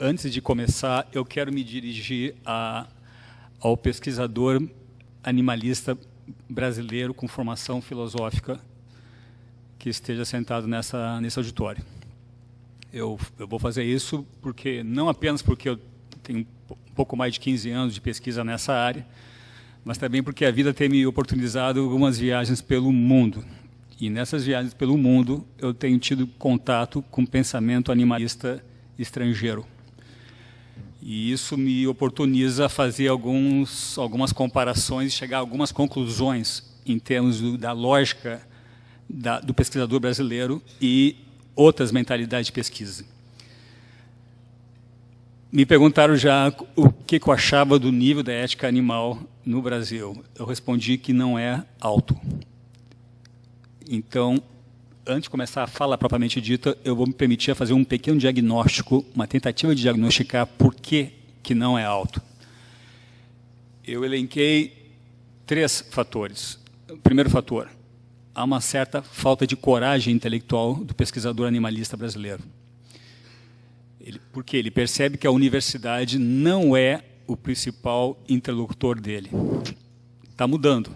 Antes de começar, eu quero me dirigir ao pesquisador animalista brasileiro com formação filosófica que esteja sentado nesse auditório. Eu vou fazer isso não apenas porque eu tenho um pouco mais de 15 anos de pesquisa nessa área, mas também porque a vida tem me oportunizado algumas viagens pelo mundo. E nessas viagens pelo mundo, eu tenho tido contato com pensamento animalista estrangeiro. E isso me oportuniza fazer algumas comparações e chegar a algumas conclusões em termos da lógica do pesquisador brasileiro e outras mentalidades de pesquisa. Me perguntaram já o que eu achava do nível da ética animal no Brasil. Eu respondi que não é alto. Então, antes de começar a fala propriamente dita, eu vou me permitir fazer um pequeno diagnóstico, uma tentativa de diagnosticar por que não é alto. Eu elenquei 3 fatores. O primeiro fator, há uma certa falta de coragem intelectual do pesquisador animalista brasileiro. Porque ele percebe que a universidade não é o principal interlocutor dele. Está mudando.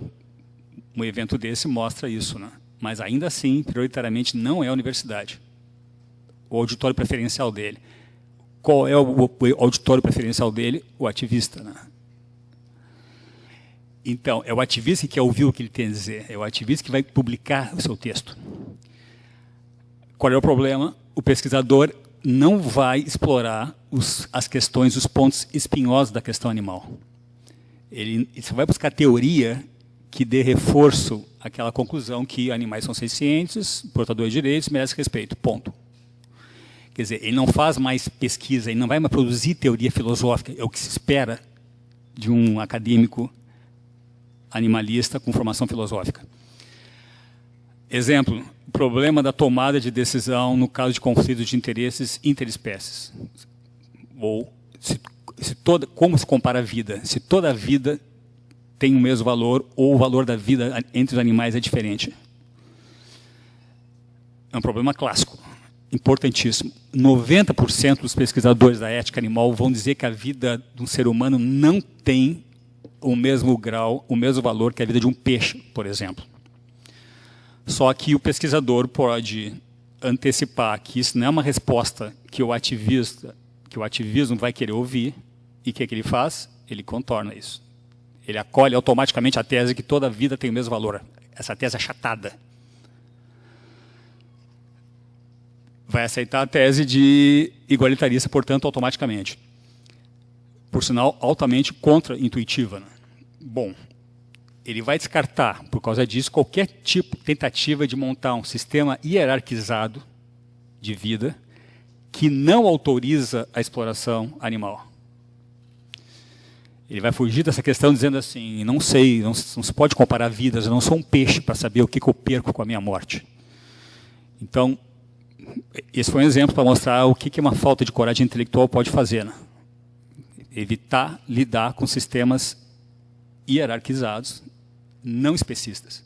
Um evento desse mostra isso, né? Mas ainda assim, prioritariamente, não é a universidade. O auditório preferencial dele. Qual é o auditório preferencial dele? O ativista, né? Então, é o ativista que quer ouvir o que ele tem a dizer. É o ativista que vai publicar o seu texto. Qual é o problema? O pesquisador não vai explorar as questões, os pontos espinhosos da questão animal. Ele só vai buscar teoria que dê reforço àquela conclusão que animais são sencientes, portadores de direitos, merecem respeito, ponto. Quer dizer, ele não faz mais pesquisa, ele não vai mais produzir teoria filosófica, é o que se espera de um acadêmico animalista com formação filosófica. Exemplo, o problema da tomada de decisão no caso de conflitos de interesses interespécies. Ou como se compara a vida, se toda a vida tem o mesmo valor ou o valor da vida entre os animais é diferente. É um problema clássico, importantíssimo. 90% dos pesquisadores da ética animal vão dizer que a vida de um ser humano não tem o mesmo grau, o mesmo valor que a vida de um peixe, por exemplo. Só que o pesquisador pode antecipar que isso não é uma resposta que o ativismo vai querer ouvir, e o que ele faz? Ele contorna isso. Ele acolhe automaticamente a tese que toda vida tem o mesmo valor. Essa tese é achatada. Vai aceitar a tese de igualitarista, portanto, automaticamente. Por sinal, altamente contra-intuitiva, né? Bom, ele vai descartar, por causa disso, qualquer tipo de tentativa de montar um sistema hierarquizado de vida que não autoriza a exploração animal. Ele vai fugir dessa questão dizendo assim, não sei, não se pode comparar vidas, eu não sou um peixe para saber o que eu perco com a minha morte. Então, esse foi um exemplo para mostrar o que uma falta de coragem intelectual pode fazer, né? Evitar lidar com sistemas hierarquizados, não especistas.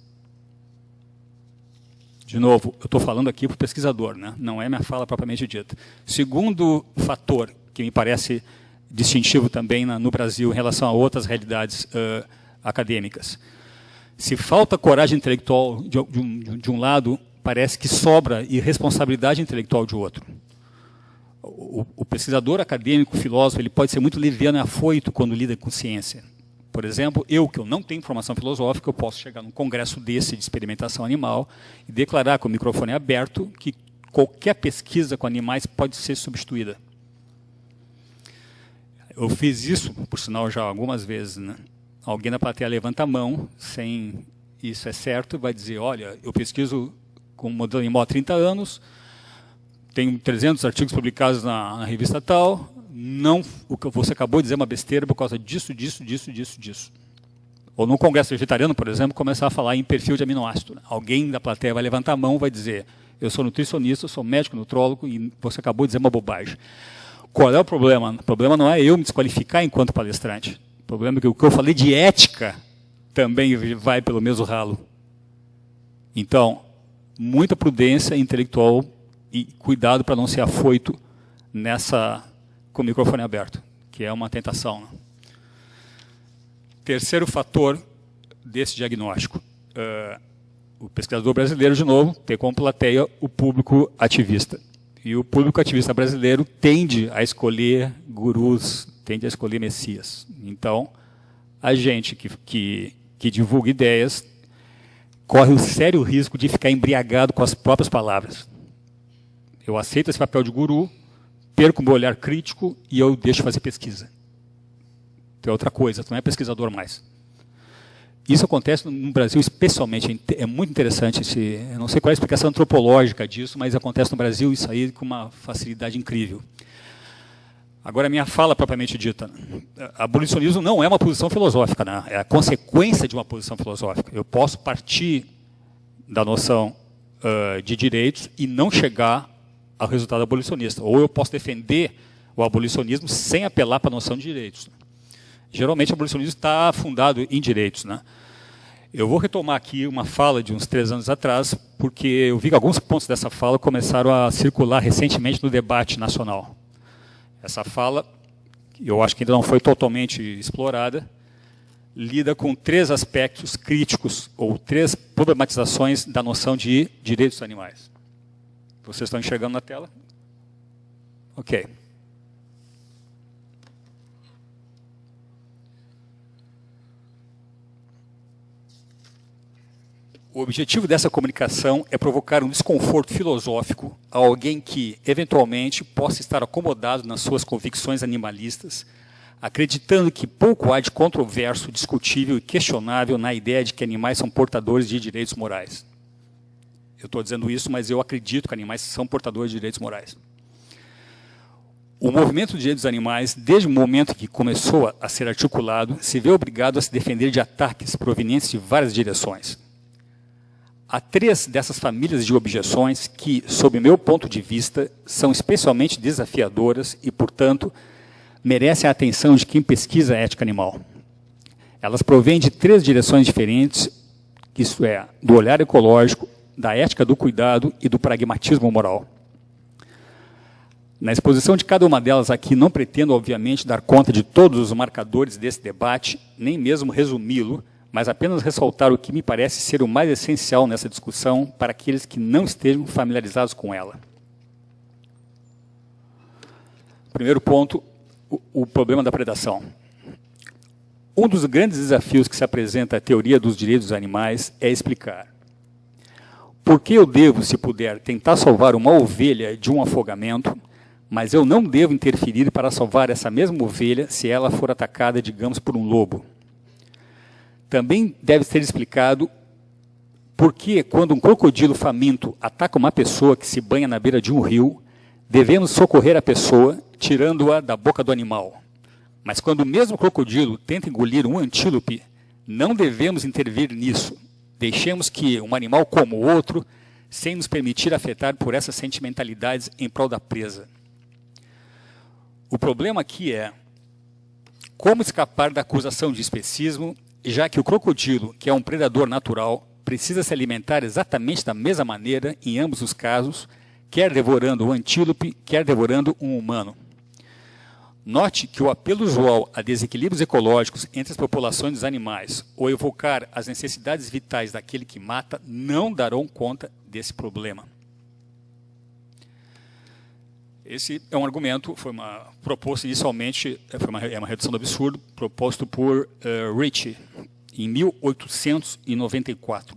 De novo, eu estou falando aqui para o pesquisador, né? Não é minha fala propriamente dita. Segundo fator, que me parece distintivo também no Brasil em relação a outras realidades acadêmicas. Se falta coragem intelectual de um lado, parece que sobra irresponsabilidade intelectual de outro. O pesquisador acadêmico, filósofo, ele pode ser muito leviano e afoito quando lida com ciência. Por exemplo, que eu não tenho formação filosófica, eu posso chegar num congresso desse de experimentação animal e declarar com o microfone aberto que qualquer pesquisa com animais pode ser substituída. Eu fiz isso, por sinal, já algumas vezes, né? Alguém na plateia levanta a mão, sem isso é certo, vai dizer, olha, eu pesquiso com modelo animal há 30 anos, tenho 300 artigos publicados na revista tal, o que você acabou de dizer é uma besteira por causa disso. Ou no congresso vegetariano, por exemplo, começar a falar em perfil de aminoácido. Né? Alguém da plateia vai levantar a mão e vai dizer, eu sou nutricionista, eu sou médico nutrólogo e você acabou de dizer uma bobagem. Qual é o problema? O problema não é eu me desqualificar enquanto palestrante. O problema é que o que eu falei de ética também vai pelo mesmo ralo. Então, muita prudência intelectual e cuidado para não ser afoito nessa com o microfone aberto, que é uma tentação. Né? Terceiro fator desse diagnóstico. O pesquisador brasileiro, de novo, tem como plateia o público ativista. E o público ativista brasileiro tende a escolher gurus, tende a escolher messias. Então, a gente que divulga ideias corre o sério risco de ficar embriagado com as próprias palavras. Eu aceito esse papel de guru, perco o meu olhar crítico e eu deixo fazer pesquisa. Então é outra coisa, tu não é pesquisador mais. Isso acontece no Brasil especialmente, é muito interessante, eu não sei qual é a explicação antropológica disso, mas acontece no Brasil isso aí com uma facilidade incrível. Agora, a minha fala propriamente dita. Abolicionismo não é uma posição filosófica, né? É a consequência de uma posição filosófica. Eu posso partir da noção de direitos e não chegar ao resultado abolicionista. Ou eu posso defender o abolicionismo sem apelar para a noção de direitos. Geralmente, o abolicionismo está fundado em direitos. Né? Eu vou retomar aqui uma fala de uns 3 anos atrás, porque eu vi que alguns pontos dessa fala começaram a circular recentemente no debate nacional. Essa fala, eu acho que ainda não foi totalmente explorada, lida com 3 aspectos críticos, ou 3 problematizações da noção de direitos dos animais. Vocês estão enxergando na tela? Ok. O objetivo dessa comunicação é provocar um desconforto filosófico a alguém que, eventualmente, possa estar acomodado nas suas convicções animalistas, acreditando que pouco há de controverso, discutível e questionável na ideia de que animais são portadores de direitos morais. Eu estou dizendo isso, mas eu acredito que animais são portadores de direitos morais. O movimento de direitos dos animais, desde o momento que começou a ser articulado, se vê obrigado a se defender de ataques provenientes de várias direções. Há 3 dessas famílias de objeções que, sob meu ponto de vista, são especialmente desafiadoras e, portanto, merecem a atenção de quem pesquisa a ética animal. Elas provêm de 3 direções diferentes, isto é, do olhar ecológico, da ética do cuidado e do pragmatismo moral. Na exposição de cada uma delas aqui, não pretendo, obviamente, dar conta de todos os marcadores desse debate, nem mesmo resumi-lo, mas apenas ressaltar o que me parece ser o mais essencial nessa discussão para aqueles que não estejam familiarizados com ela. Primeiro ponto, o problema da predação. Um dos grandes desafios que se apresenta à teoria dos direitos dos animais é explicar por que eu devo, se puder, tentar salvar uma ovelha de um afogamento, mas eu não devo interferir para salvar essa mesma ovelha se ela for atacada, digamos, por um lobo. Também deve ser explicado por que, quando um crocodilo faminto ataca uma pessoa que se banha na beira de um rio, devemos socorrer a pessoa, tirando-a da boca do animal. Mas quando o mesmo crocodilo tenta engolir um antílope, não devemos intervir nisso. Deixemos que um animal como o outro, sem nos permitir afetar por essas sentimentalidades em prol da presa. O problema aqui é como escapar da acusação de especismo, já que o crocodilo, que é um predador natural, precisa se alimentar exatamente da mesma maneira em ambos os casos, quer devorando o antílope, quer devorando um humano. Note que o apelo usual a desequilíbrios ecológicos entre as populações dos animais ou evocar as necessidades vitais daquele que mata não darão conta desse problema. Esse é um argumento, proposto inicialmente, é uma redução do absurdo, proposto por Ritchie, em 1894.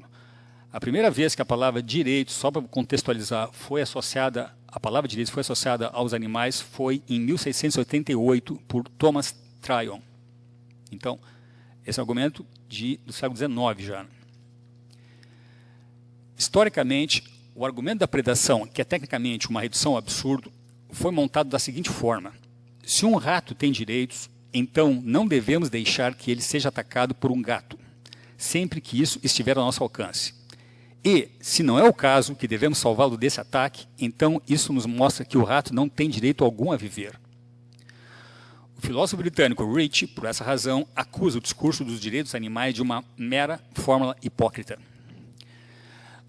A primeira vez que a palavra direito, só para contextualizar, a palavra direito foi associada aos animais foi em 1688 por Thomas Tryon. Então, esse é um argumento do século XIX já. Historicamente, o argumento da predação, que é tecnicamente uma redução ao absurdo, foi montado da seguinte forma: se um rato tem direitos, então não devemos deixar que ele seja atacado por um gato, sempre que isso estiver ao nosso alcance. E, se não é o caso que devemos salvá-lo desse ataque, então isso nos mostra que o rato não tem direito algum a viver. O filósofo britânico Ritchie, por essa razão, acusa o discurso dos direitos animais de uma mera fórmula hipócrita.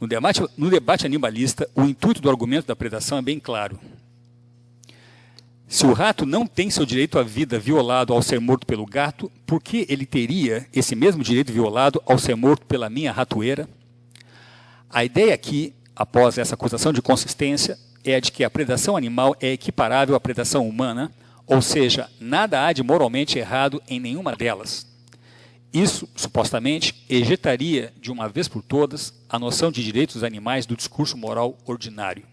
No debate animalista, o intuito do argumento da predação é bem claro. Se o rato não tem seu direito à vida violado ao ser morto pelo gato, por que ele teria esse mesmo direito violado ao ser morto pela minha ratoeira? A ideia aqui, após essa acusação de consistência, é a de que a predação animal é equiparável à predação humana, ou seja, nada há de moralmente errado em nenhuma delas. Isso, supostamente, ejetaria, de uma vez por todas, a noção de direitos dos animais do discurso moral ordinário.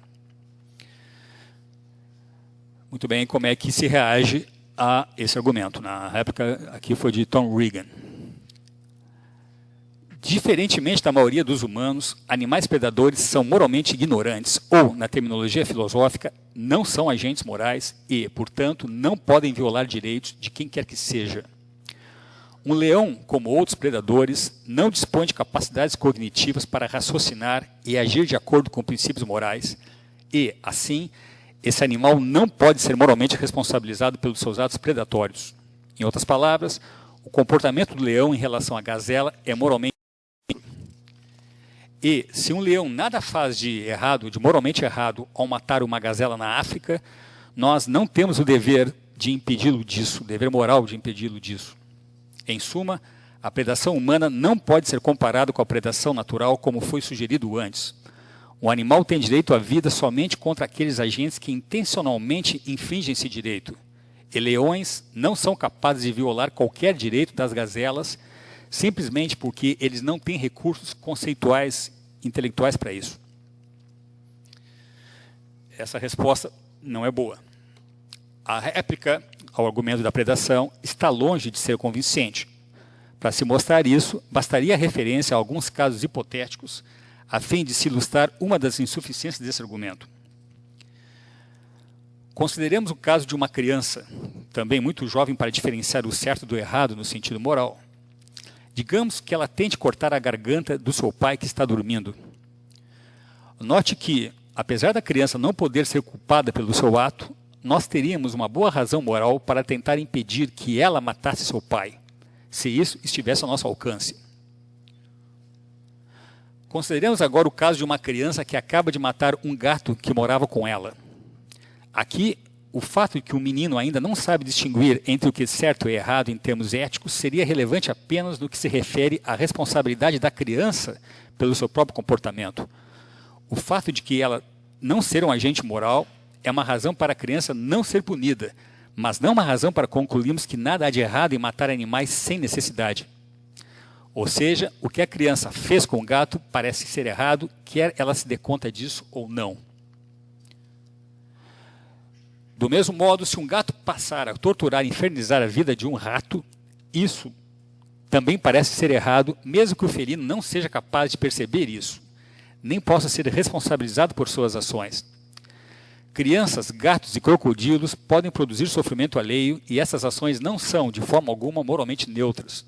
Muito bem, como é que se reage a esse argumento? Na réplica aqui foi de Tom Regan. Diferentemente da maioria dos humanos, animais predadores são moralmente ignorantes ou, na terminologia filosófica, não são agentes morais e, portanto, não podem violar direitos de quem quer que seja. Um leão, como outros predadores, não dispõe de capacidades cognitivas para raciocinar e agir de acordo com princípios morais e, assim, esse animal não pode ser moralmente responsabilizado pelos seus atos predatórios. Em outras palavras, o comportamento do leão em relação à gazela é moralmente e, se um leão nada faz de errado, de moralmente errado, ao matar uma gazela na África, nós não temos o dever de impedi-lo disso, o dever moral de impedi-lo disso. Em suma, a predação humana não pode ser comparada com a predação natural como foi sugerido antes. O animal tem direito à vida somente contra aqueles agentes que intencionalmente infringem esse direito. E leões não são capazes de violar qualquer direito das gazelas, simplesmente porque eles não têm recursos conceituais, intelectuais para isso. Essa resposta não é boa. A réplica ao argumento da predação está longe de ser convincente. Para se mostrar isso, bastaria a referência a alguns casos hipotéticos, a fim de se ilustrar uma das insuficiências desse argumento. Consideremos o caso de uma criança, também muito jovem para diferenciar o certo do errado no sentido moral. Digamos que ela tente cortar a garganta do seu pai que está dormindo. Note que, apesar da criança não poder ser culpada pelo seu ato, nós teríamos uma boa razão moral para tentar impedir que ela matasse seu pai, se isso estivesse ao nosso alcance. Consideremos agora o caso de uma criança que acaba de matar um gato que morava com ela. Aqui, o fato de que o menino ainda não sabe distinguir entre o que é certo e errado em termos éticos seria relevante apenas no que se refere à responsabilidade da criança pelo seu próprio comportamento. O fato de que ela não ser um agente moral é uma razão para a criança não ser punida, mas não uma razão para concluirmos que nada há de errado em matar animais sem necessidade. Ou seja, o que a criança fez com o gato parece ser errado, quer ela se dê conta disso ou não. Do mesmo modo, se um gato passar a torturar e infernizar a vida de um rato, isso também parece ser errado, mesmo que o felino não seja capaz de perceber isso, nem possa ser responsabilizado por suas ações. Crianças, gatos e crocodilos podem produzir sofrimento alheio e essas ações não são, de forma alguma, moralmente neutras.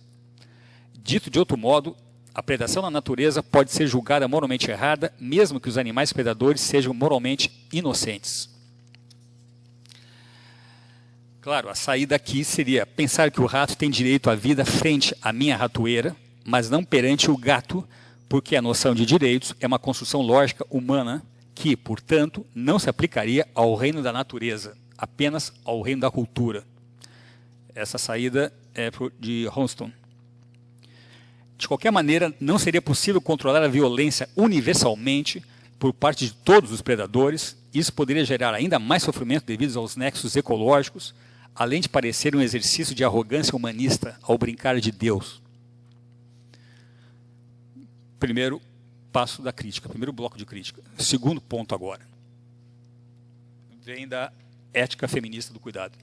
Dito de outro modo, a predação na natureza pode ser julgada moralmente errada, mesmo que os animais predadores sejam moralmente inocentes. Claro, a saída aqui seria pensar que o rato tem direito à vida frente à minha ratoeira, mas não perante o gato, porque a noção de direitos é uma construção lógica humana que, portanto, não se aplicaria ao reino da natureza, apenas ao reino da cultura. Essa saída é de Honston. De qualquer maneira, não seria possível controlar a violência universalmente por parte de todos os predadores. Isso poderia gerar ainda mais sofrimento devido aos nexos ecológicos, além de parecer um exercício de arrogância humanista ao brincar de Deus. Primeiro passo da crítica, primeiro bloco de crítica. Segundo ponto agora. Vem da ética feminista do cuidado.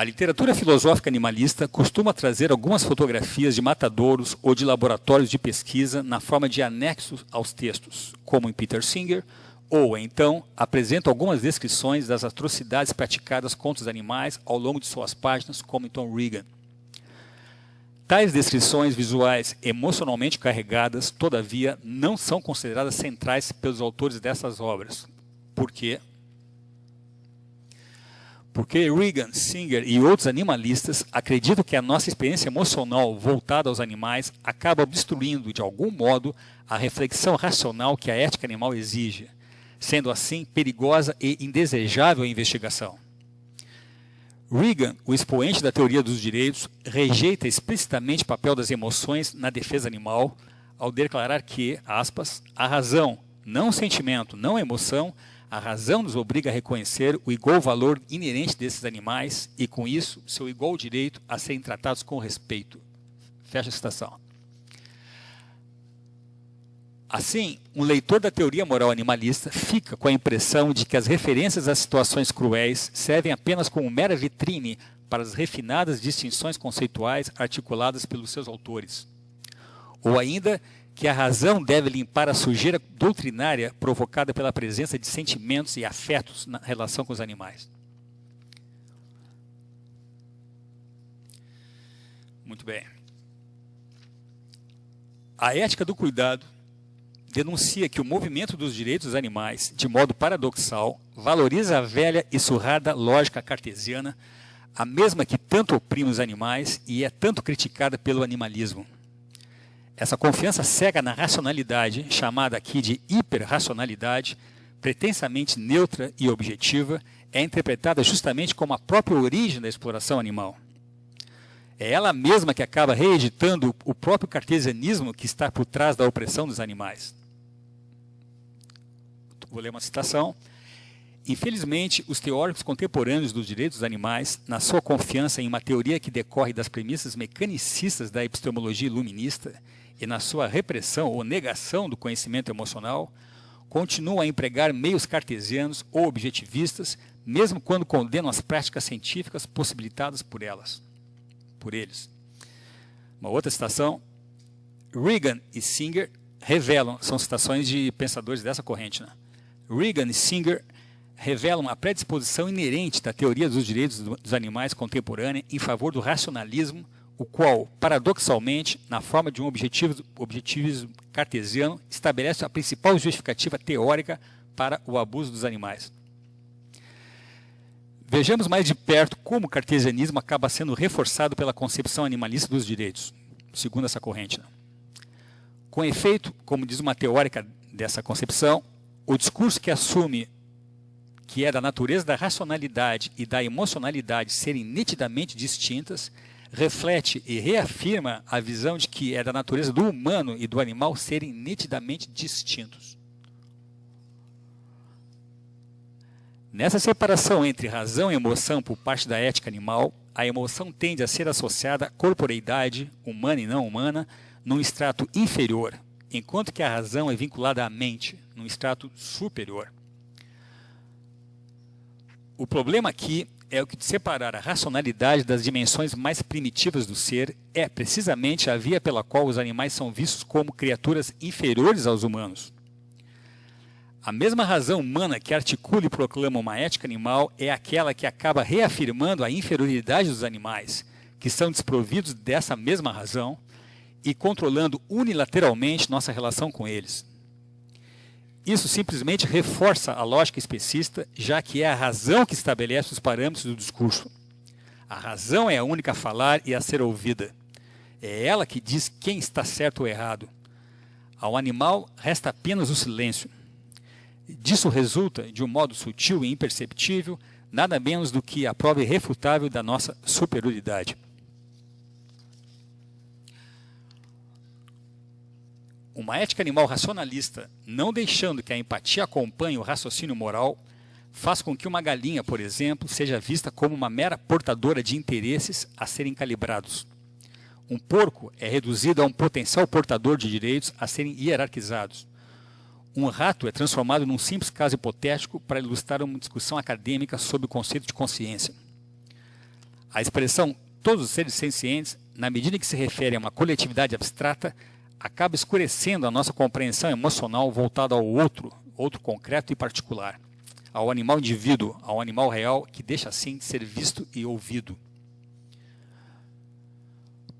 A literatura filosófica animalista costuma trazer algumas fotografias de matadouros ou de laboratórios de pesquisa na forma de anexos aos textos, como em Peter Singer, ou, então, apresenta algumas descrições das atrocidades praticadas contra os animais ao longo de suas páginas, como em Tom Regan. Tais descrições visuais emocionalmente carregadas, todavia, não são consideradas centrais pelos autores dessas obras. Por quê? Porque Regan, Singer e outros animalistas acreditam que a nossa experiência emocional voltada aos animais acaba obstruindo, de algum modo, a reflexão racional que a ética animal exige. sendo assim perigosa e indesejável a investigação. Reagan, o expoente da teoria dos direitos, rejeita explicitamente o papel das emoções na defesa animal, ao declarar que, aspas, a razão, não o sentimento, não a emoção, a razão nos obriga a reconhecer o igual valor inerente desses animais e, com isso, seu igual direito a serem tratados com respeito. Fecha a citação. Assim, um leitor da teoria moral animalista fica com a impressão de que as referências às situações cruéis servem apenas como mera vitrine para as refinadas distinções conceituais articuladas pelos seus autores. Ou ainda, que a razão deve limpar a sujeira doutrinária provocada pela presença de sentimentos e afetos na relação com os animais. Muito bem. A ética do cuidado denuncia que o movimento dos direitos dos animais, de modo paradoxal, valoriza a velha e surrada lógica cartesiana, a mesma que tanto oprime os animais e é tanto criticada pelo animalismo. Essa confiança cega na racionalidade, chamada aqui de hiperracionalidade, pretensamente neutra e objetiva, é interpretada justamente como a própria origem da exploração animal. É ela mesma que acaba reeditando o próprio cartesianismo que está por trás da opressão dos animais. Vou ler uma citação. Infelizmente, os teóricos contemporâneos dos direitos dos animais, na sua confiança em uma teoria que decorre das premissas mecanicistas da epistemologia iluminista e na sua repressão ou negação do conhecimento emocional, continuam a empregar meios cartesianos ou objetivistas, mesmo quando condenam as práticas científicas possibilitadas por eles. Uma outra citação. Reagan e Singer revelam, são citações de pensadores dessa corrente, né? Reagan e Singer revelam a predisposição inerente da teoria dos direitos dos animais contemporânea em favor do racionalismo, o qual, paradoxalmente, na forma de um objetivismo cartesiano, estabelece a principal justificativa teórica para o abuso dos animais. Vejamos mais de perto como o cartesianismo acaba sendo reforçado pela concepção animalista dos direitos, segundo essa corrente, né? Com efeito, como diz uma teórica dessa concepção, o discurso que assume que é da natureza da racionalidade e da emocionalidade serem nitidamente distintas, reflete e reafirma a visão de que é da natureza do humano e do animal serem nitidamente distintos. Nessa separação entre razão e emoção por parte da ética animal, a emoção tende a ser associada à corporeidade, humana e não humana, num extrato inferior, enquanto que a razão é vinculada à mente, num extrato superior. O problema aqui é o que de separar a racionalidade das dimensões mais primitivas do ser é precisamente a via pela qual os animais são vistos como criaturas inferiores aos humanos. A mesma razão humana que articula e proclama uma ética animal é aquela que acaba reafirmando a inferioridade dos animais, que são desprovidos dessa mesma razão, e controlando unilateralmente nossa relação com eles. Isso simplesmente reforça a lógica especista, já que é a razão que estabelece os parâmetros do discurso. A razão é a única a falar e a ser ouvida. É ela que diz quem está certo ou errado. Ao animal resta apenas o silêncio. Disso resulta, de um modo sutil e imperceptível, nada menos do que a prova irrefutável da nossa superioridade. Uma ética animal racionalista, não deixando que a empatia acompanhe o raciocínio moral, faz com que uma galinha, por exemplo, seja vista como uma mera portadora de interesses a serem calibrados. Um porco é reduzido a um potencial portador de direitos a serem hierarquizados. Um rato é transformado num simples caso hipotético para ilustrar uma discussão acadêmica sobre o conceito de consciência. A expressão todos os seres sencientes, na medida em que se refere a uma coletividade abstrata, acaba escurecendo a nossa compreensão emocional voltada ao outro concreto e particular, ao animal indivíduo, ao animal real, que deixa assim de ser visto e ouvido.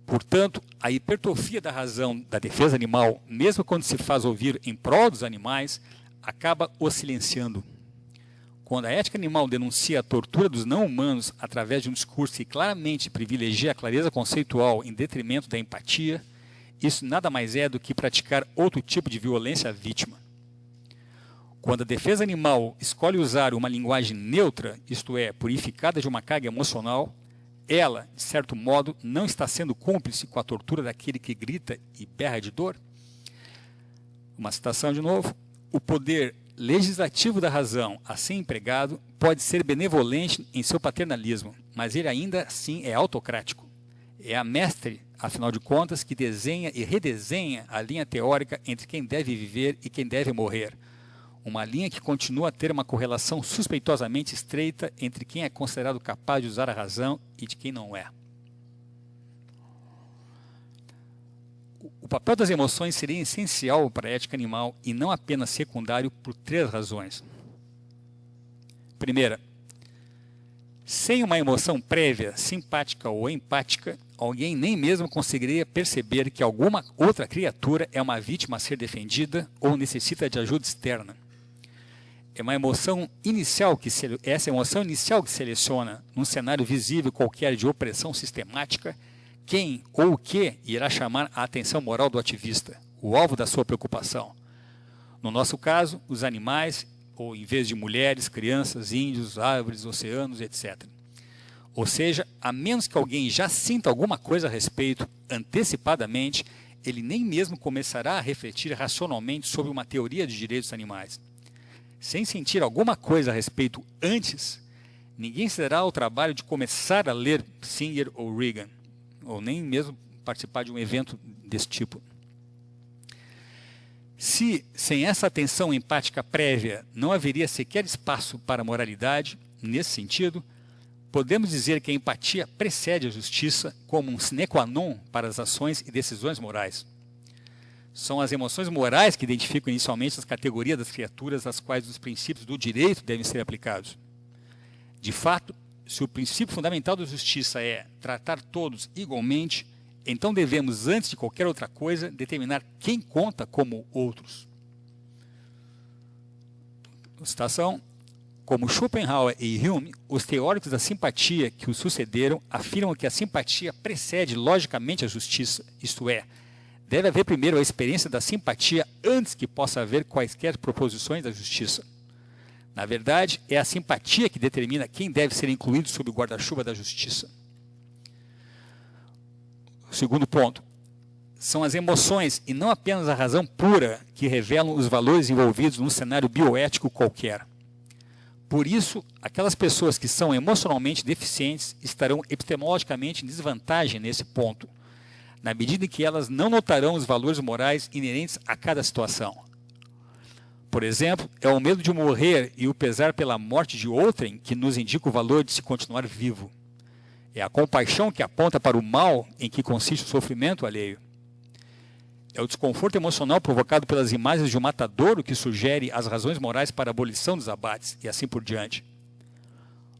Portanto, a hipertrofia da razão da defesa animal, mesmo quando se faz ouvir em prol dos animais, acaba os silenciando. Quando a ética animal denuncia a tortura dos não-humanos através de um discurso que claramente privilegia a clareza conceitual em detrimento da empatia, isso nada mais é do que praticar outro tipo de violência à vítima. Quando a defesa animal escolhe usar uma linguagem neutra, isto é, purificada de uma carga emocional, ela, de certo modo, não está sendo cúmplice com a tortura daquele que grita e berra de dor? Uma citação de novo. O poder legislativo da razão, assim empregado, pode ser benevolente em seu paternalismo, mas ele ainda assim é autocrático. É a mestre, afinal de contas, que desenha e redesenha a linha teórica entre quem deve viver e quem deve morrer. Uma linha que continua a ter uma correlação suspeitosamente estreita entre quem é considerado capaz de usar a razão e de quem não é. O papel das emoções seria essencial para a ética animal e não apenas secundário por 3 razões. Primeira, sem uma emoção prévia, simpática ou empática, alguém nem mesmo conseguiria perceber que alguma outra criatura é uma vítima a ser defendida ou necessita de ajuda externa. É uma emoção inicial essa emoção inicial que seleciona, num cenário visível qualquer de opressão sistemática, quem ou o que irá chamar a atenção moral do ativista, o alvo da sua preocupação. No nosso caso, os animais, ou em vez de mulheres, crianças, índios, árvores, oceanos, etc. Ou seja, a menos que alguém já sinta alguma coisa a respeito antecipadamente, ele nem mesmo começará a refletir racionalmente sobre uma teoria de direitos animais. Sem sentir alguma coisa a respeito antes, ninguém se dará ao trabalho de começar a ler Singer ou Reagan, ou nem mesmo participar de um evento desse tipo. Se, sem essa atenção empática prévia, não haveria sequer espaço para a moralidade, nesse sentido, podemos dizer que a empatia precede a justiça como um sine qua non para as ações e decisões morais. São as emoções morais que identificam inicialmente as categorias das criaturas às quais os princípios do direito devem ser aplicados. De fato, se o princípio fundamental da justiça é tratar todos igualmente, então devemos, antes de qualquer outra coisa, determinar quem conta como outros. Citação. Como Schopenhauer e Hume, os teóricos da simpatia que os sucederam afirmam que a simpatia precede logicamente a justiça, isto é, deve haver primeiro a experiência da simpatia antes que possa haver quaisquer proposições da justiça. Na verdade, é a simpatia que determina quem deve ser incluído sob o guarda-chuva da justiça. O segundo ponto. São as emoções e não apenas a razão pura que revelam os valores envolvidos num cenário bioético qualquer. Por isso, aquelas pessoas que são emocionalmente deficientes estarão epistemologicamente em desvantagem nesse ponto, na medida em que elas não notarão os valores morais inerentes a cada situação. Por exemplo, é o medo de morrer e o pesar pela morte de outrem que nos indica o valor de se continuar vivo. É a compaixão que aponta para o mal em que consiste o sofrimento alheio. É o desconforto emocional provocado pelas imagens de um matadouro que sugere as razões morais para a abolição dos abates, e assim por diante.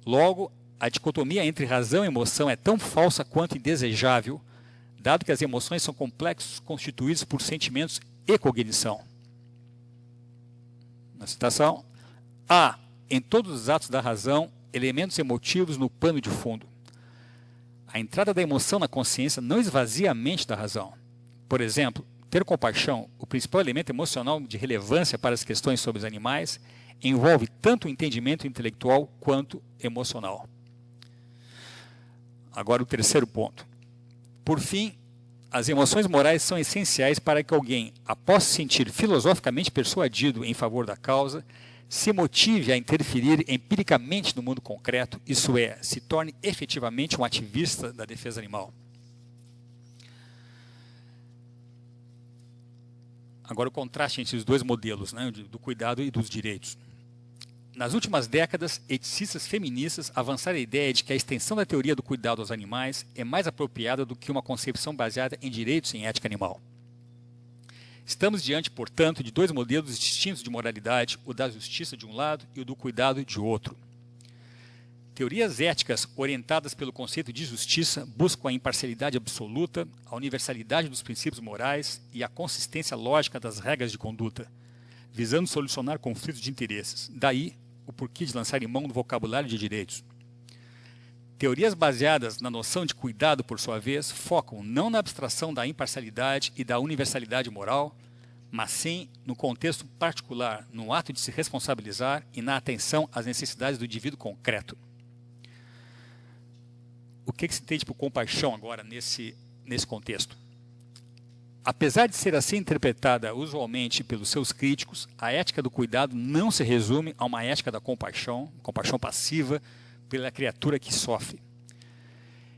Logo, a dicotomia entre razão e emoção é tão falsa quanto indesejável, dado que as emoções são complexos constituídos por sentimentos e cognição. Na citação, há, em todos os atos da razão, elementos emotivos no pano de fundo. A entrada da emoção na consciência não esvazia a mente da razão. Por exemplo, ter compaixão, o principal elemento emocional de relevância para as questões sobre os animais, envolve tanto o entendimento intelectual quanto emocional. Agora o terceiro ponto. Por fim, as emoções morais são essenciais para que alguém, após se sentir filosoficamente persuadido em favor da causa, se motive a interferir empiricamente no mundo concreto, isso é, se torne efetivamente um ativista da defesa animal. Agora o contraste entre os dois modelos, né, do cuidado e dos direitos. Nas últimas décadas, eticistas feministas avançaram a ideia de que a extensão da teoria do cuidado aos animais é mais apropriada do que uma concepção baseada em direitos em ética animal. Estamos diante, portanto, de dois modelos distintos de moralidade, o da justiça de um lado e o do cuidado de outro. Teorias éticas orientadas pelo conceito de justiça buscam a imparcialidade absoluta, a universalidade dos princípios morais e a consistência lógica das regras de conduta, visando solucionar conflitos de interesses. Daí, o porquê de lançar em mão do vocabulário de direitos. Teorias baseadas na noção de cuidado, por sua vez, focam não na abstração da imparcialidade e da universalidade moral, mas sim no contexto particular, no ato de se responsabilizar e na atenção às necessidades do indivíduo concreto. O que se entende por compaixão agora nesse contexto? Apesar de ser assim interpretada usualmente pelos seus críticos, a ética do cuidado não se resume a uma ética da compaixão passiva pela criatura que sofre.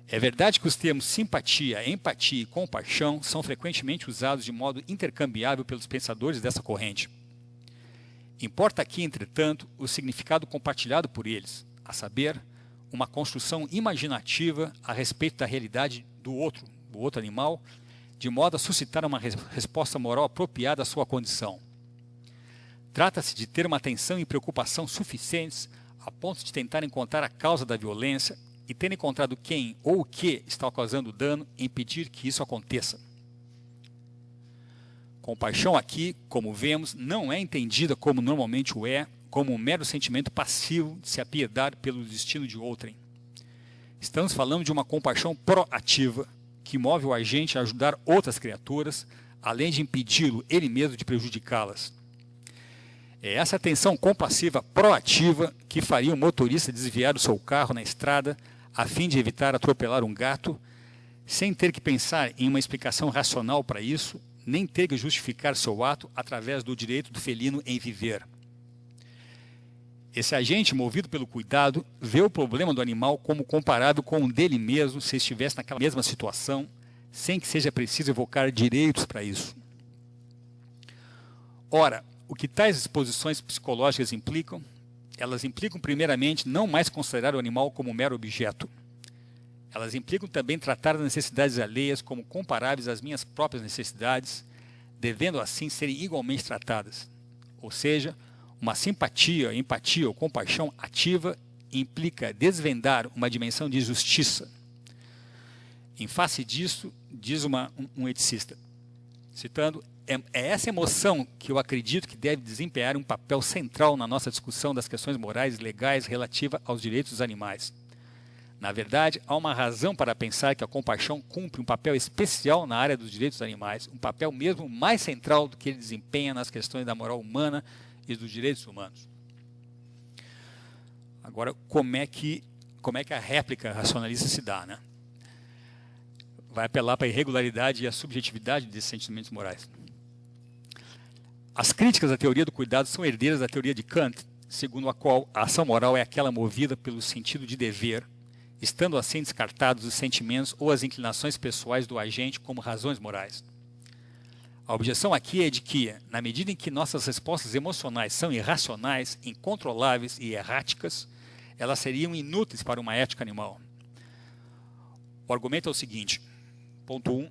É verdade que os termos simpatia, empatia e compaixão são frequentemente usados de modo intercambiável pelos pensadores dessa corrente. Importa aqui, entretanto, o significado compartilhado por eles, a saber, uma construção imaginativa a respeito da realidade do outro animal, de modo a suscitar uma resposta moral apropriada à sua condição. Trata-se de ter uma atenção e preocupação suficientes a ponto de tentar encontrar a causa da violência e ter encontrado quem ou o que está causando o dano e impedir que isso aconteça. Compaixão aqui, como vemos, não é entendida como normalmente o é, como um mero sentimento passivo de se apiedar pelo destino de outrem. Estamos falando de uma compaixão proativa, que move o agente a ajudar outras criaturas, além de impedi-lo ele mesmo de prejudicá-las. É essa atenção compassiva proativa que faria o motorista desviar o seu carro na estrada a fim de evitar atropelar um gato, sem ter que pensar em uma explicação racional para isso, nem ter que justificar seu ato através do direito do felino em viver. Esse agente, movido pelo cuidado, vê o problema do animal como comparável com o dele mesmo se estivesse naquela mesma situação, sem que seja preciso evocar direitos para isso. Ora, o que tais exposições psicológicas implicam? Elas implicam, primeiramente, não mais considerar o animal como um mero objeto. Elas implicam também tratar as necessidades alheias como comparáveis às minhas próprias necessidades, devendo assim serem igualmente tratadas. Ou seja, uma simpatia, empatia ou compaixão ativa implica desvendar uma dimensão de justiça. Em face disso, diz um eticista, citando, é essa emoção que eu acredito que deve desempenhar um papel central na nossa discussão das questões morais e legais relativa aos direitos dos animais. Na verdade, há uma razão para pensar que a compaixão cumpre um papel especial na área dos direitos dos animais, um papel mesmo mais central do que ele desempenha nas questões da moral humana e dos direitos humanos. Agora, como é que a réplica racionalista se dá, né? Vai apelar para a irregularidade e a subjetividade desses sentimentos morais. As críticas à teoria do cuidado são herdeiras da teoria de Kant, segundo a qual a ação moral é aquela movida pelo sentido de dever, estando assim descartados os sentimentos ou as inclinações pessoais do agente como razões morais. A objeção aqui é de que, na medida em que nossas respostas emocionais são irracionais, incontroláveis e erráticas, elas seriam inúteis para uma ética animal. O argumento é o seguinte, ponto 1,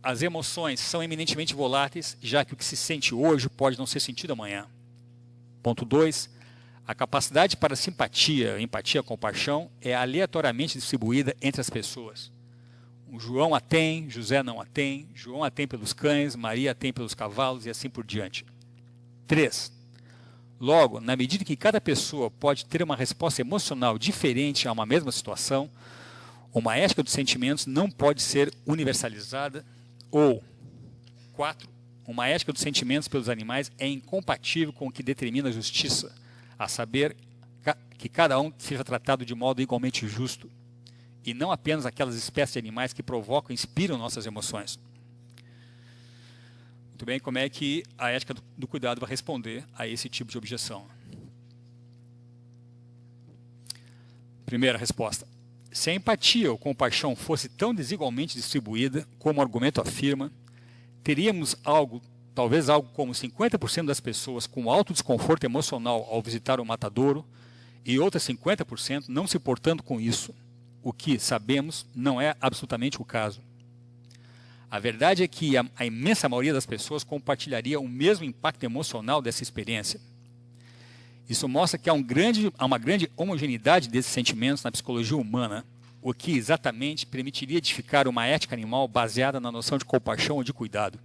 as emoções são eminentemente voláteis, já que o que se sente hoje pode não ser sentido amanhã. Ponto 2, a capacidade para simpatia, empatia, compaixão é aleatoriamente distribuída entre as pessoas. O João a tem, José não a tem, João a tem pelos cães, Maria a tem pelos cavalos e assim por diante. 3. Logo, na medida que cada pessoa pode ter uma resposta emocional diferente a uma mesma situação, uma ética dos sentimentos não pode ser universalizada. Ou, 4. Uma ética dos sentimentos pelos animais é incompatível com o que determina a justiça, a saber, que cada um seja tratado de modo igualmente justo, e não apenas aquelas espécies de animais que provocam e inspiram nossas emoções. Muito bem, como é que a ética do cuidado vai responder a esse tipo de objeção? Primeira resposta. Se a empatia ou compaixão fosse tão desigualmente distribuída, como o argumento afirma, teríamos talvez algo como 50% das pessoas com alto desconforto emocional ao visitar o matadouro e outras 50% não se portando com isso, o que, sabemos, não é absolutamente o caso. A verdade é que a imensa maioria das pessoas compartilharia o mesmo impacto emocional dessa experiência. Isso mostra que há uma grande homogeneidade desses sentimentos na psicologia humana, o que exatamente permitiria edificar uma ética animal baseada na noção de compaixão ou de cuidado.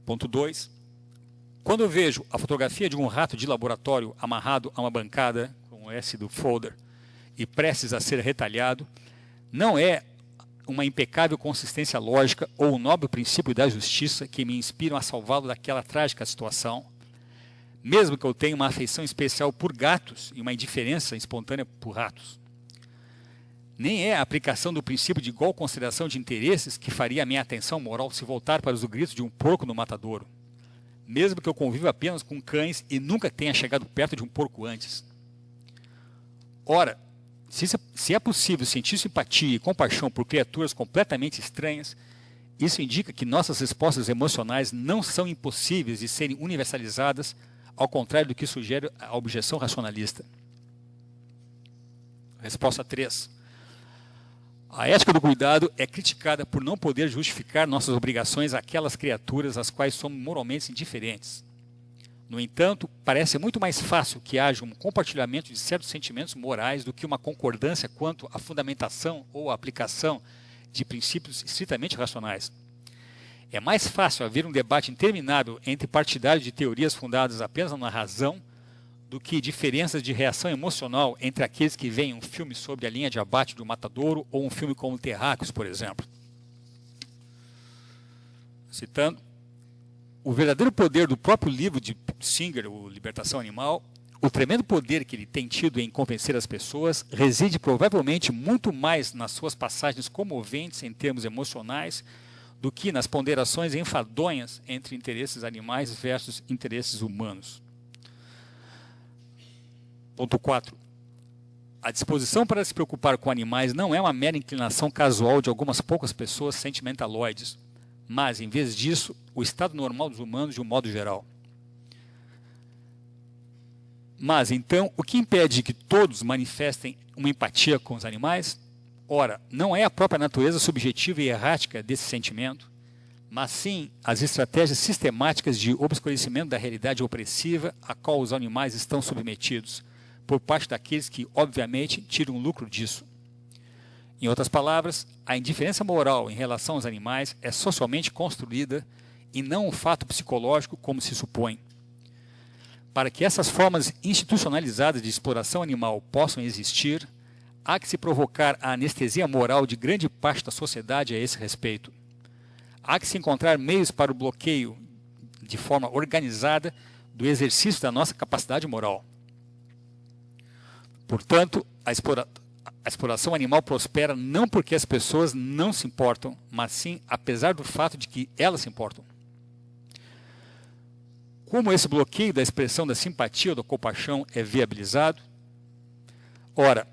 Ponto 2. Quando eu vejo a fotografia de um rato de laboratório amarrado a uma bancada, com o S do folder, e prestes a ser retalhado, não é uma impecável consistência lógica ou o nobre princípio da justiça que me inspiram a salvá-lo daquela trágica situação, mesmo que eu tenha uma afeição especial por gatos e uma indiferença espontânea por ratos. Nem é a aplicação do princípio de igual consideração de interesses que faria a minha atenção moral se voltar para os gritos de um porco no matadouro, mesmo que eu conviva apenas com cães e nunca tenha chegado perto de um porco antes. Ora, se é possível sentir simpatia e compaixão por criaturas completamente estranhas, isso indica que nossas respostas emocionais não são impossíveis de serem universalizadas, ao contrário do que sugere a objeção racionalista. Resposta 3. A ética do cuidado é criticada por não poder justificar nossas obrigações àquelas criaturas às quais somos moralmente indiferentes. No entanto, parece muito mais fácil que haja um compartilhamento de certos sentimentos morais do que uma concordância quanto à fundamentação ou à aplicação de princípios estritamente racionais. É mais fácil haver um debate interminável entre partidários de teorias fundadas apenas na razão do que diferenças de reação emocional entre aqueles que veem um filme sobre a linha de abate do matadouro ou um filme como Terráqueos, por exemplo. Citando, o verdadeiro poder do próprio livro de Singer, o Libertação Animal, o tremendo poder que ele tem tido em convencer as pessoas, reside provavelmente muito mais nas suas passagens comoventes em termos emocionais do que nas ponderações enfadonhas entre interesses animais versus interesses humanos. Ponto 4. A disposição para se preocupar com animais não é uma mera inclinação casual de algumas poucas pessoas sentimentaloides, mas, em vez disso, o estado normal dos humanos de um modo geral. Mas, então, o que impede que todos manifestem uma empatia com os animais? Ora, não é a própria natureza subjetiva e errática desse sentimento, mas sim as estratégias sistemáticas de obscurecimento da realidade opressiva a qual os animais estão submetidos, por parte daqueles que, obviamente, tiram lucro disso. Em outras palavras, a indiferença moral em relação aos animais é socialmente construída e não um fato psicológico como se supõe. Para que essas formas institucionalizadas de exploração animal possam existir, há que se provocar a anestesia moral de grande parte da sociedade a esse respeito. Há que se encontrar meios para o bloqueio, de forma organizada, do exercício da nossa capacidade moral. Portanto, a exploração animal prospera não porque as pessoas não se importam, mas sim apesar do fato de que elas se importam. Como esse bloqueio da expressão da simpatia ou da compaixão é viabilizado? Ora,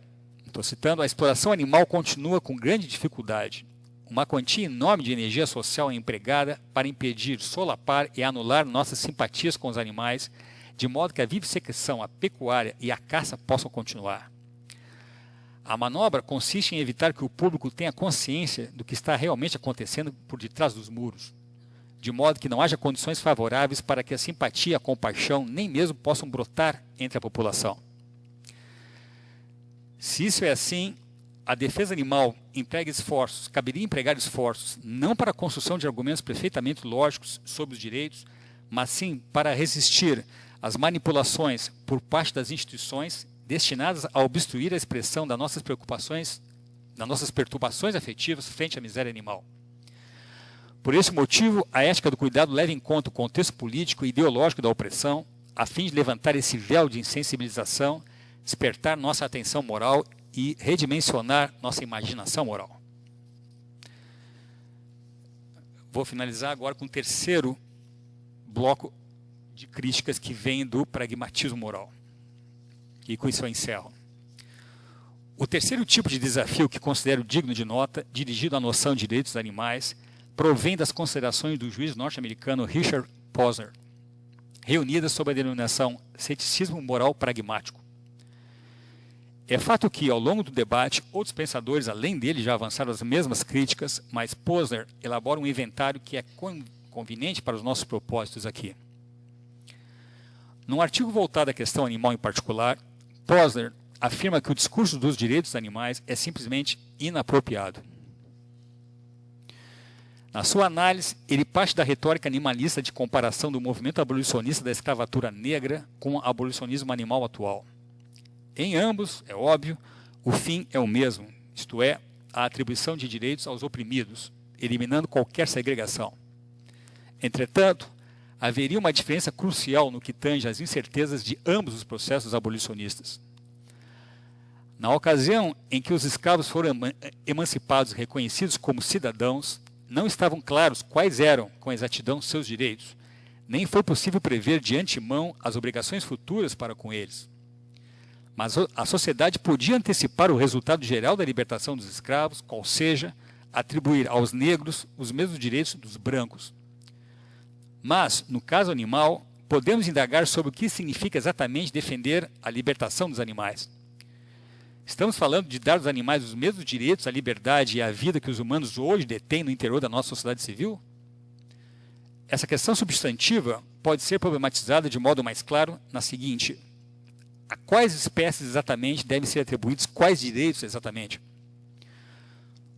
estou citando, a exploração animal continua com grande dificuldade. Uma quantia enorme de energia social é empregada para impedir, solapar e anular nossas simpatias com os animais, de modo que a vivisecção, a pecuária e a caça possam continuar. A manobra consiste em evitar que o público tenha consciência do que está realmente acontecendo por detrás dos muros, de modo que não haja condições favoráveis para que a simpatia e a compaixão nem mesmo possam brotar entre a população. Se isso é assim, a defesa animal caberia empregar esforços não para a construção de argumentos perfeitamente lógicos sobre os direitos, mas sim para resistir às manipulações por parte das instituições destinadas a obstruir a expressão das nossas preocupações, das nossas perturbações afetivas frente à miséria animal. Por esse motivo, a ética do cuidado leva em conta o contexto político e ideológico da opressão, a fim de levantar esse véu de insensibilização, despertar nossa atenção moral e redimensionar nossa imaginação moral. Vou finalizar agora com o terceiro bloco de críticas que vem do pragmatismo moral. E com isso eu encerro. O terceiro tipo de desafio que considero digno de nota, dirigido à noção de direitos dos animais, provém das considerações do juiz norte-americano Richard Posner, reunidas sob a denominação ceticismo moral pragmático. É fato que, ao longo do debate, outros pensadores, além dele, já avançaram as mesmas críticas, mas Posner elabora um inventário que é conveniente para os nossos propósitos aqui. Num artigo voltado à questão animal em particular, Posner afirma que o discurso dos direitos dos animais é simplesmente inapropriado. Na sua análise, ele parte da retórica animalista de comparação do movimento abolicionista da escravatura negra com o abolicionismo animal atual. Em ambos, é óbvio, o fim é o mesmo, isto é, a atribuição de direitos aos oprimidos, eliminando qualquer segregação. Entretanto, haveria uma diferença crucial no que tange às incertezas de ambos os processos abolicionistas. Na ocasião em que os escravos foram emancipados e reconhecidos como cidadãos, não estavam claros quais eram, com exatidão, seus direitos, nem foi possível prever de antemão as obrigações futuras para com eles. Mas a sociedade podia antecipar o resultado geral da libertação dos escravos, qual seja, atribuir aos negros os mesmos direitos dos brancos. Mas, no caso animal, podemos indagar sobre o que significa exatamente defender a libertação dos animais. Estamos falando de dar aos animais os mesmos direitos à liberdade e à vida que os humanos hoje detêm no interior da nossa sociedade civil? Essa questão substantiva pode ser problematizada de modo mais claro na seguinte: a quais espécies exatamente devem ser atribuídos quais direitos exatamente?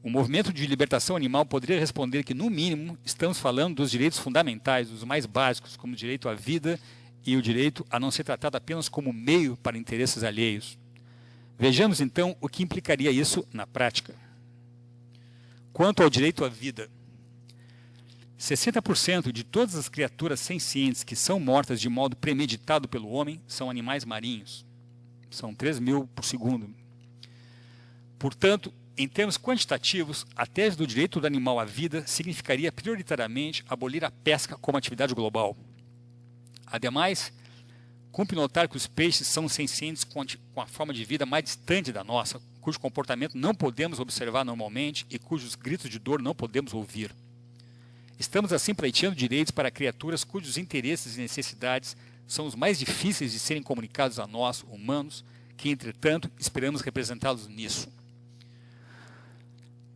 O movimento de libertação animal poderia responder que, no mínimo, estamos falando dos direitos fundamentais, os mais básicos, como o direito à vida e o direito a não ser tratado apenas como meio para interesses alheios. Vejamos, então, o que implicaria isso na prática. Quanto ao direito à vida, 60% de todas as criaturas sencientes que são mortas de modo premeditado pelo homem são animais marinhos. São 3.000 por segundo. Portanto, em termos quantitativos, a tese do direito do animal à vida significaria prioritariamente abolir a pesca como atividade global. Ademais, cumpre notar que os peixes são sencientes com a forma de vida mais distante da nossa, cujo comportamento não podemos observar normalmente e cujos gritos de dor não podemos ouvir. Estamos assim pleiteando direitos para criaturas cujos interesses e necessidades são os mais difíceis de serem comunicados a nós, humanos, que, entretanto, esperamos representá-los nisso.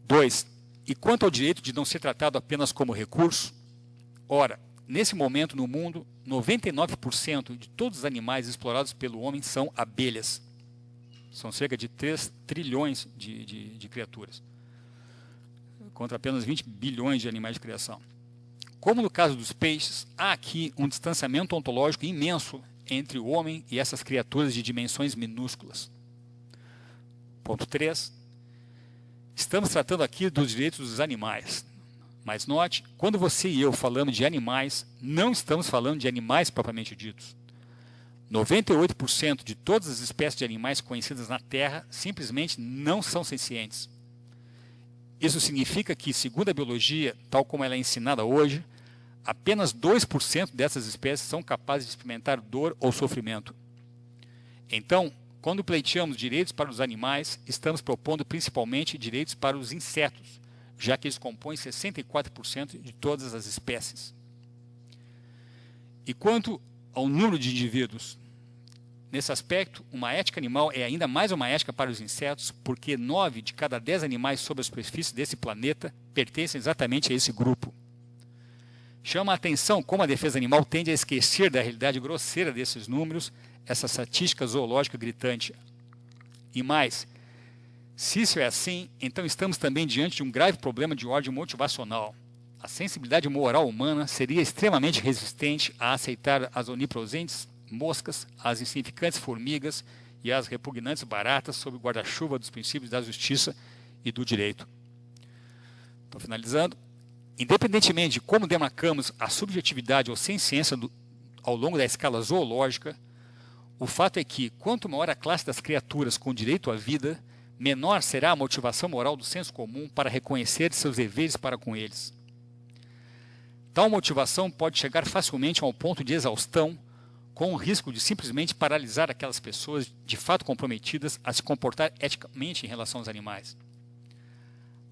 2. E quanto ao direito de não ser tratado apenas como recurso? Ora, nesse momento no mundo, 99% de todos os animais explorados pelo homem são abelhas. São cerca de 3 trilhões de criaturas, contra apenas 20 bilhões de animais de criação. Como no caso dos peixes, há aqui um distanciamento ontológico imenso entre o homem e essas criaturas de dimensões minúsculas. Ponto 3. Estamos tratando aqui dos direitos dos animais. Mas note, quando você e eu falamos de animais, não estamos falando de animais propriamente ditos. 98% de todas as espécies de animais conhecidas na Terra simplesmente não são sencientes. Isso significa que, segundo a biologia, tal como ela é ensinada hoje, apenas 2% dessas espécies são capazes de experimentar dor ou sofrimento. Então, quando pleiteamos direitos para os animais, estamos propondo principalmente direitos para os insetos, já que eles compõem 64% de todas as espécies. E quanto ao número de indivíduos? Nesse aspecto, uma ética animal é ainda mais uma ética para os insetos, porque 9 de cada 10 animais sobre a superfície desse planeta pertencem exatamente a esse grupo. Chama a atenção como a defesa animal tende a esquecer da realidade grosseira desses números, essa estatística zoológica gritante. E mais, se isso é assim, então estamos também diante de um grave problema de ordem motivacional. A sensibilidade moral humana seria extremamente resistente a aceitar as onipresentes moscas, as insignificantes formigas e as repugnantes baratas sob o guarda-chuva dos princípios da justiça e do direito. Estou finalizando. Independentemente de como demarcamos a subjetividade ou senciência ao longo da escala zoológica, o fato é que, quanto maior a classe das criaturas com direito à vida, menor será a motivação moral do senso comum para reconhecer seus deveres para com eles. Tal motivação pode chegar facilmente a um ponto de exaustão, com o risco de simplesmente paralisar aquelas pessoas de fato comprometidas a se comportar eticamente em relação aos animais.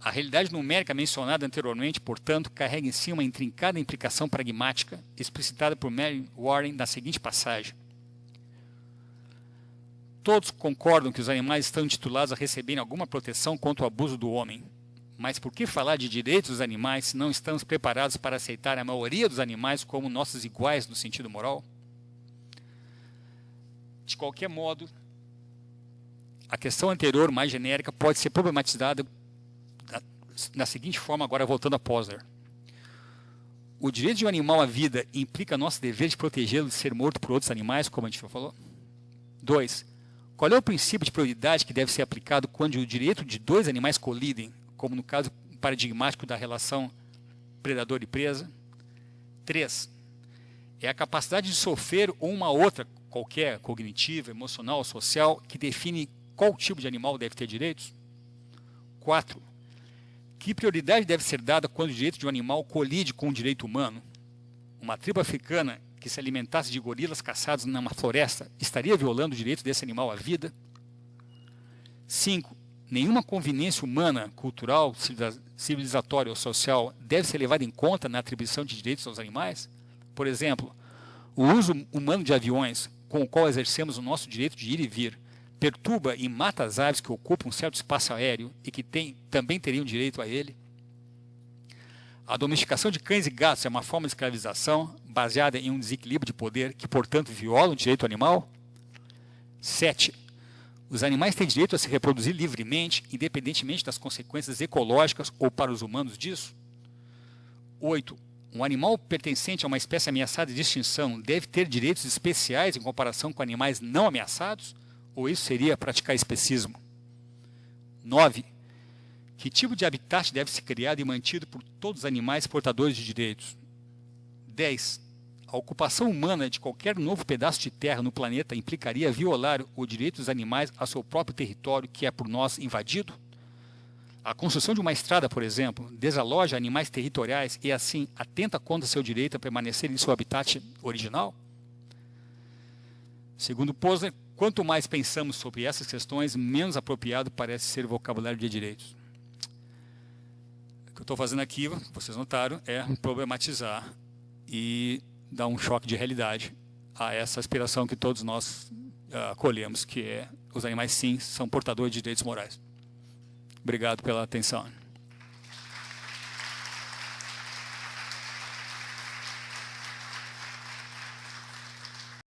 A realidade numérica mencionada anteriormente, portanto, carrega em si uma intrincada implicação pragmática, explicitada por Mary Warren na seguinte passagem. Todos concordam que os animais estão intitulados a receberem alguma proteção contra o abuso do homem. Mas por que falar de direitos dos animais se não estamos preparados para aceitar a maioria dos animais como nossos iguais no sentido moral? De qualquer modo, a questão anterior, mais genérica, pode ser problematizada na seguinte forma, agora voltando a Posner. O direito de um animal à vida implica nosso dever de protegê-lo de ser morto por outros animais, como a gente já falou? 2. Qual é o princípio de prioridade que deve ser aplicado quando o direito de dois animais colidem, como no caso paradigmático da relação predador e presa? 3. É a capacidade de sofrer ou uma outra qualquer, cognitiva, emocional, social, que define qual tipo de animal deve ter direitos? 4. Que prioridade deve ser dada quando o direito de um animal colide com o direito humano? Uma tribo africana que se alimentasse de gorilas caçados numa floresta estaria violando o direito desse animal à vida? 5. Nenhuma conveniência humana, cultural, civilizatória ou social deve ser levada em conta na atribuição de direitos aos animais? Por exemplo, o uso humano de aviões, com o qual exercemos o nosso direito de ir e vir, perturba e mata as aves que ocupam um certo espaço aéreo e que também teriam direito a ele? A domesticação de cães e gatos é uma forma de escravização baseada em um desequilíbrio de poder que, portanto, viola o direito animal? 7. Os animais têm direito a se reproduzir livremente, independentemente das consequências ecológicas ou para os humanos disso? 8. Um animal pertencente a uma espécie ameaçada de extinção deve ter direitos especiais em comparação com animais não ameaçados? Ou isso seria praticar especismo? 9. Que tipo de habitat deve ser criado e mantido por todos os animais portadores de direitos? 10. A ocupação humana de qualquer novo pedaço de terra no planeta implicaria violar o direito dos animais ao seu próprio território, que é por nós invadido? A construção de uma estrada, por exemplo, desaloja animais territoriais e assim atenta contra seu direito a permanecer em seu habitat original? Segundo Posner, quanto mais pensamos sobre essas questões, menos apropriado parece ser o vocabulário de direitos. O que eu estou fazendo aqui, vocês notaram, é problematizar e dar um choque de realidade a essa aspiração que todos nós acolhemos, que é os animais sim são portadores de direitos morais. Obrigado pela atenção.